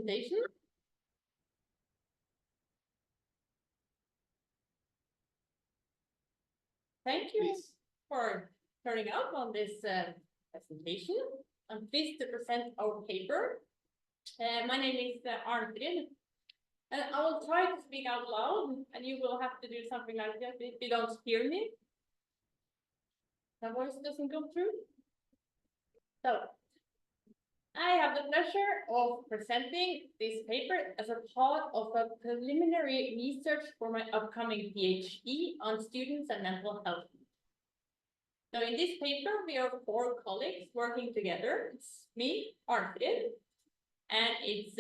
presentation. Thank you for turning out on this presentation. I'm pleased to present our paper. My name is Arnfrid, and I will try to speak out loud, and you will have to do something like that if you don't hear me. My voice doesn't go through. So, I have the pleasure of presenting this paper as a part of a preliminary research for my upcoming PhD on students and mental health. So in this paper, we are 4 colleagues working together. It's me, Arnfrid, and it's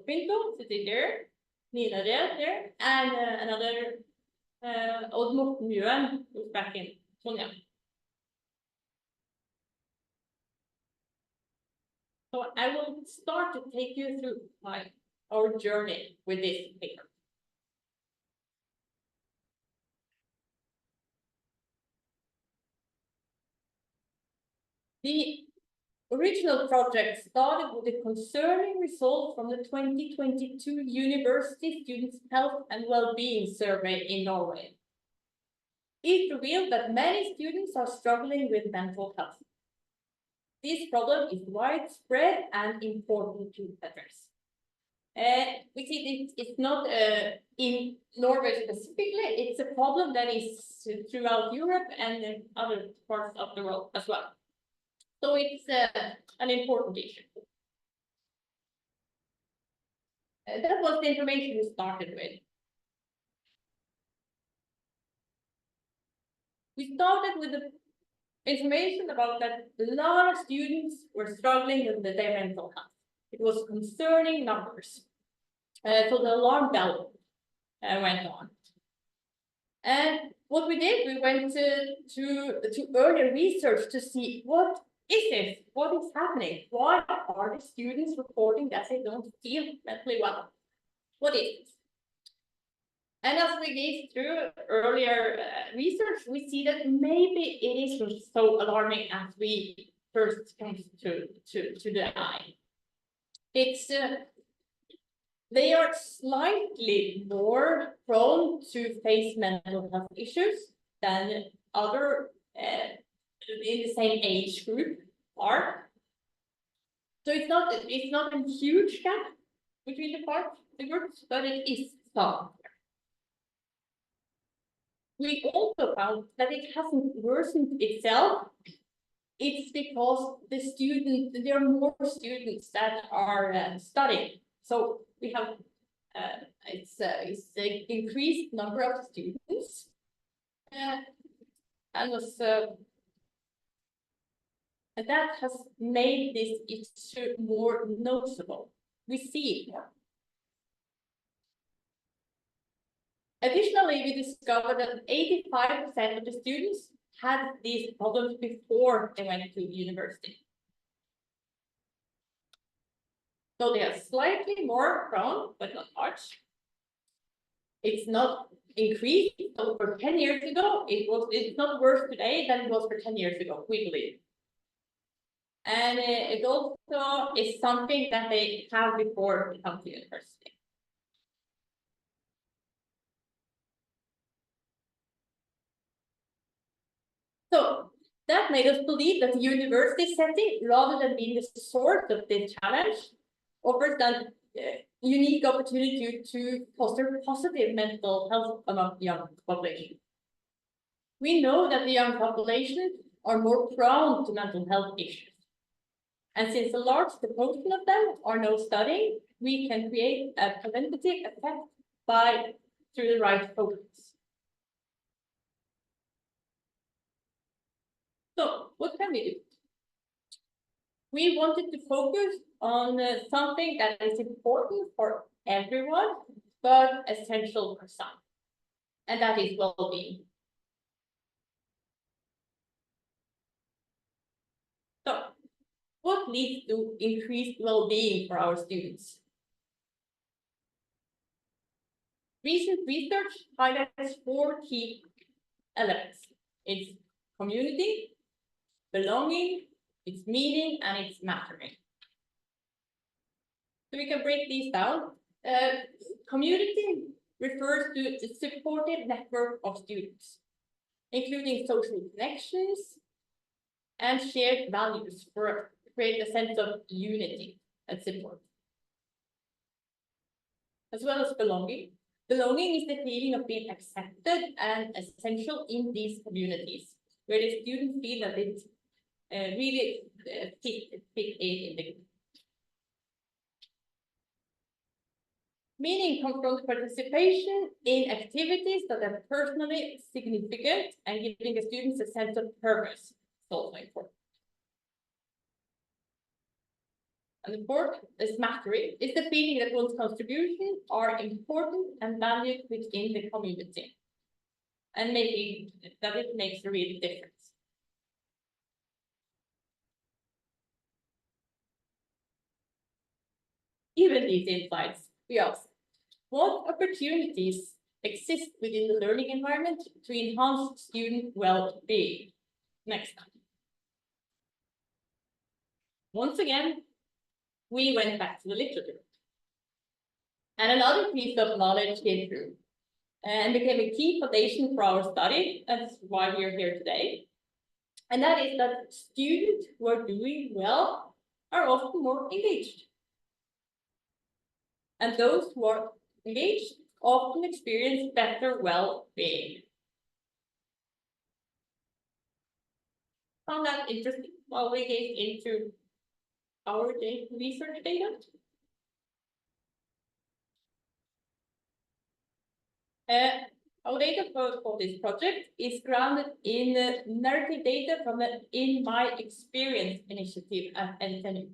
Pinto sitting there, Nina there, and another Odd Morten Mjøen, who's back in Trondheim. So I will start to take you through our journey with this paper. The original project started with a concerning result from the 2022 University Students' Health and Wellbeing Survey in Norway. It revealed that many students are struggling with mental health. This problem is widespread and important to address. We see it's not in Norway specifically, it's a problem that is throughout Europe and in other parts of the world as well. So it's an important issue. That was the information we started with. We started with the information about that a lot of students were struggling with their mental health. It was concerning numbers. So the alarm bell went on. And what we did, we went to earlier research to see what is this? What is happening? Why are the students reporting that they don't feel mentally well? What is it? And as we go through earlier research, we see that maybe it isn't so alarming as we first come to the eye. It's they are slightly more prone to face mental health issues than other in the same age group are. So it's not a huge gap between the groups, but it is some. We also found that it hasn't worsened itself. It's because there are more students that are studying. So we have it's an increased number of students, and that has made this issue more noticeable. We see it more. Additionally, we discovered that 85% of the students had these problems before they went to university. So they are slightly more prone, but not much. It's not increased. So for 10 years ago, it's not worse today than it was for 10 years ago, we believe. And it also is something that they have before they come to university. So that made us believe that the university setting, rather than being the source of the challenge, offers an unique opportunity to foster positive mental health among the young population. We know that the young population are more prone to mental health issues. And since a large proportion of them are now studying, we can create a preventative effect through the right focus. So what can we do? We wanted to focus on something that is important for everyone, but essential for some, and that is well-being. So, what leads to increased well-being for our students? Recent research highlights 4 key elements. It's community, belonging, it's meaning, and it's mattering. So we can break these down. Community refers to a supportive network of students, including social connections and shared values for create a sense of unity and support. As well as belonging. Belonging is the feeling of being accepted and essential in these communities, where the students feel that it really fit in the group. Meaning comes from participation in activities that are personally significant and giving the students a sense of purpose. It's also important. And the fourth is mastery, is the feeling that one's contributions are important and valued within the community, and making that it makes a real difference. Given these insights, we ask, what opportunities exist within the learning environment to enhance student well-being? Next time. Once again, we went back to the literature. And another piece of knowledge came through and became a key foundation for our study. That's why we are here today. And that is that students who are doing well are often more engaged. And those who are engaged often experience better well-being. Found that interesting while we get into our research data. Our data for this project is grounded in narrative data from the In My Experience initiative at NTNU,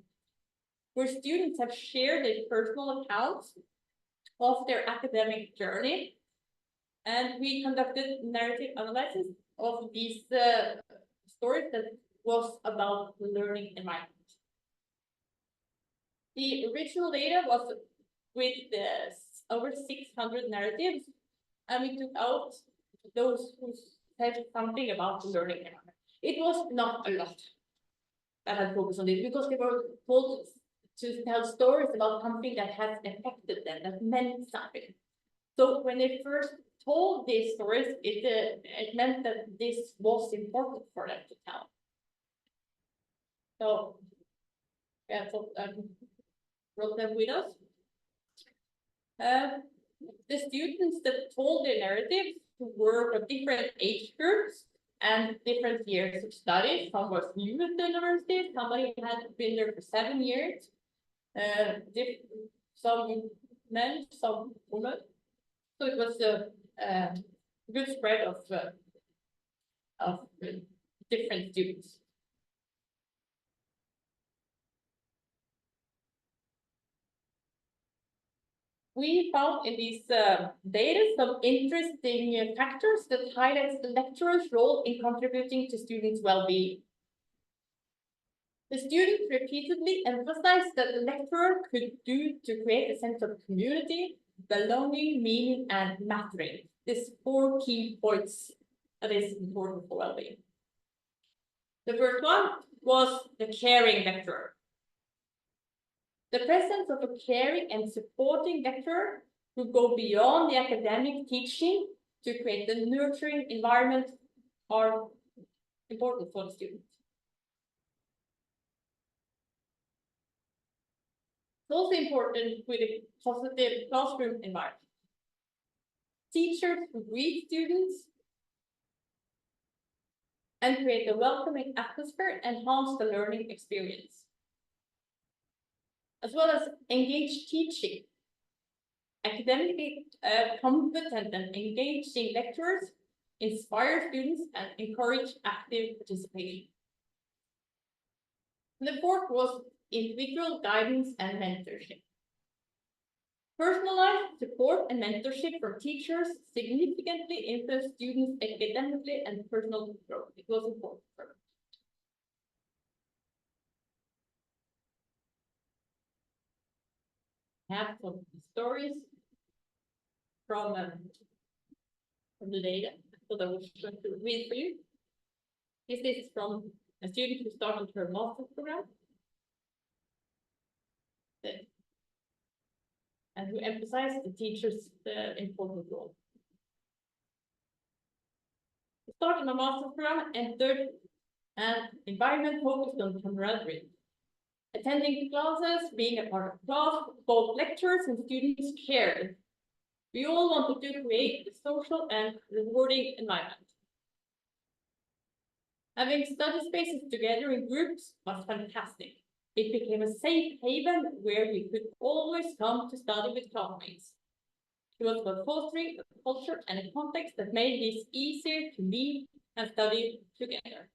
where students have shared their personal accounts of their academic journey, and we conducted narrative analysis of these stories that was about the learning environment. The original data was with over 600 narratives, and we took out those who said something about the learning environment. It was not a lot that had focused on this, because they were told to tell stories about something that has affected them, that meant something. So when they first told these stories, it meant that this was important for them to tell. So yeah, so wrote them with us. The students that told their narratives were of different age groups and different years of study. Some was new at the university, somebody had been there for 7 years. Some men, some women. So it was a good spread of different students. We found in these data some interesting factors that highlights the lecturer's role in contributing to students' well-being. The students repeatedly emphasized that the lecturer could do to create a sense of community, belonging, meaning, and mattering. These 4 key points that is important for well-being. The first one was the caring lecturer. The presence of a caring and supporting lecturer who go beyond the academic teaching to create a nurturing environment are important for the students. It's also important with a positive classroom environment. Teachers who greet students and create a welcoming atmosphere enhance the learning experience. As well as engaged teaching. Academically competent and engaging lecturers inspire students and encourage active participation. And the fourth was individual guidance and mentorship. Personalized support and mentorship from teachers significantly influence students academically and personal growth. It was important for them. I have some stories from the data, so that I was going to read for you. This is from a student who started her master's program. and who emphasize the teacher's important role. I started my master's program and entered an environment focused on camaraderie. Attending classes, being a part of class, both lecturers and students cared. We all wanted to create a social and rewarding environment. Having study spaces together in groups was fantastic. It became a safe haven where we could always come to study with classmates. It was about fostering a culture and a context that made this easier to meet and study together.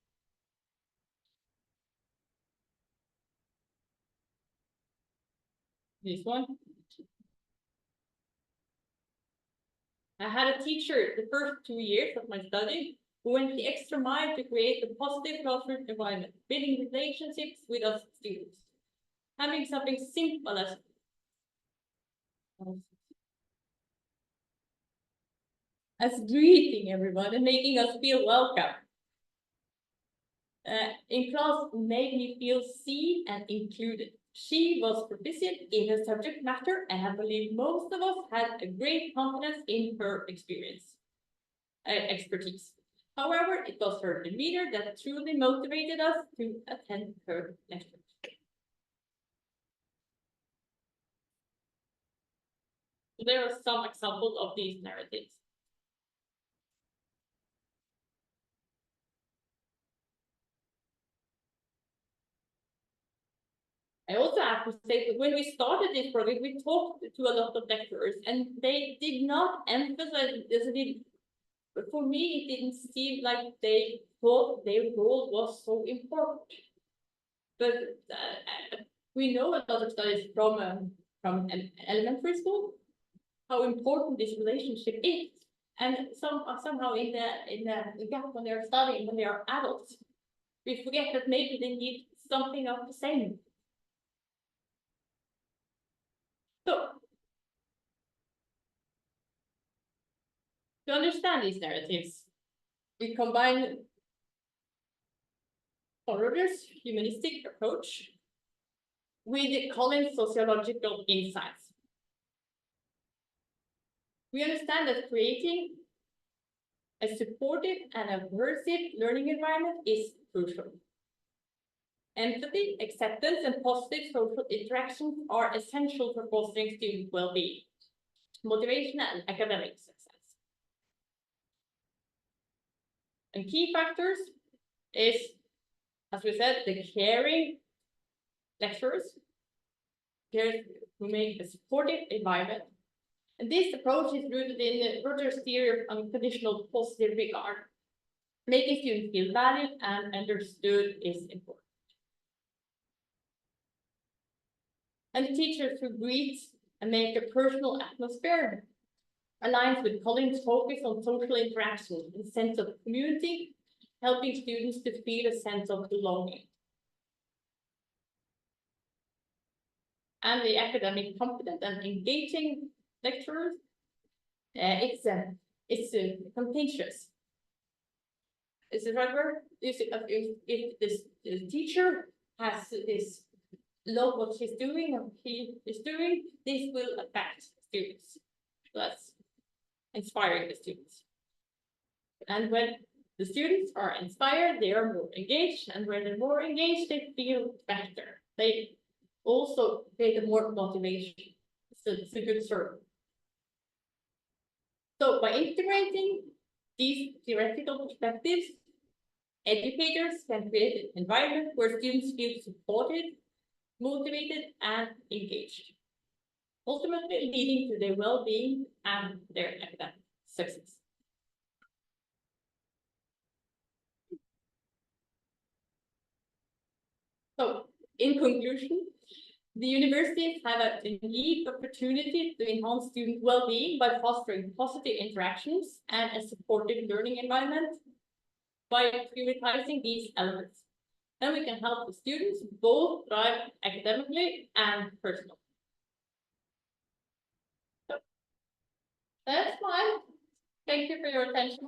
This one. I had a teacher the first 2 years of my study who went the extra mile to create a positive classroom environment, building relationships with us students. Having something simple as greeting everyone and making us feel welcome. In class made me feel seen and included. She was proficient in her subject matter, and I believe most of us had a great confidence in her expertise. However, it was her demeanor that truly motivated us to attend her lectures. So there are some examples of these narratives. I also have to say that when we started this project, we talked to a lot of lecturers, and they did not emphasize this. But for me, it didn't seem like they thought their role was so important. But we know a lot of studies from an elementary school how important this relationship is, and somehow in the gap when they're studying, when they are adults, we forget that maybe they need something of the same. So, to understand these narratives, we combine Coleridge's humanistic approach with Collins' sociological insights. We understand that creating a supportive and aversive learning environment is crucial. Empathy, acceptance, and positive social interactions are essential for fostering student well-being, motivation, and academic success. And key factors is, as we said, the caring lecturers, who make a supportive environment. And this approach is rooted in Roger's theory of unconditional positive regard. Making students feel valued and understood is important. And the teachers who greet and make a personal atmosphere aligns with Collins' focus on social interaction and sense of community, helping students to feel a sense of belonging. And the academic competent and engaging lecturers, it's contagious. Is it right word? If this teacher has this love what she's doing or he is doing, this will affect students. That's inspiring the students. And when the students are inspired, they are more engaged, and when they're more engaged, they feel better. They also create more motivation. So it's a good circle. So by integrating these theoretical perspectives, educators can create an environment where students feel supported, motivated, and engaged, ultimately leading to their well-being and their academic success. So, in conclusion, the universities have a unique opportunity to enhance student well-being by fostering positive interactions and a supportive learning environment by prioritizing these elements. Then we can help the students both thrive academically and personally. So, that's fine. Thank you for your attention.